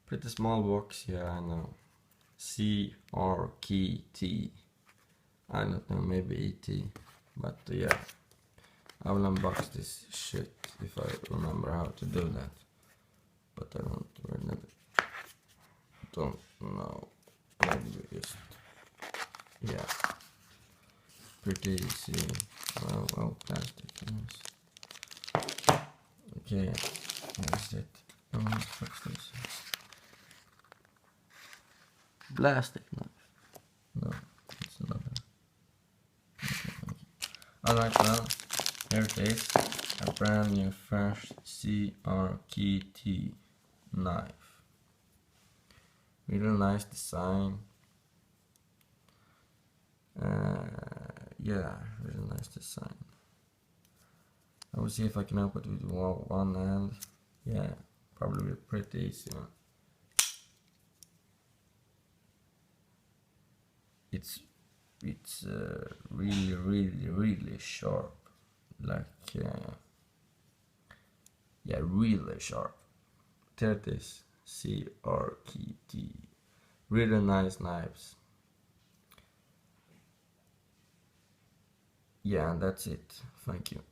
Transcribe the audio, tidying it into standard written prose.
Pretty small box, yeah, I know. CRKT. I don't know, maybe ET. But yeah, I will unbox this shit if I remember how to do that. But I don't know. Maybe just, yeah, pretty easy. Well, plastic. Yes. Okay, here's it. Oh, what's this? Plastic knife. No, it's another. Alright, well, here it is. A brand new fresh CRKT knife. Really nice design. Yeah, really nice design. I will see if I can open it with one hand. Yeah, probably pretty easy. It's really sharp. Like, yeah, really sharp. There it is. CRKT. Really nice knives. Yeah, and that's it. Thank you.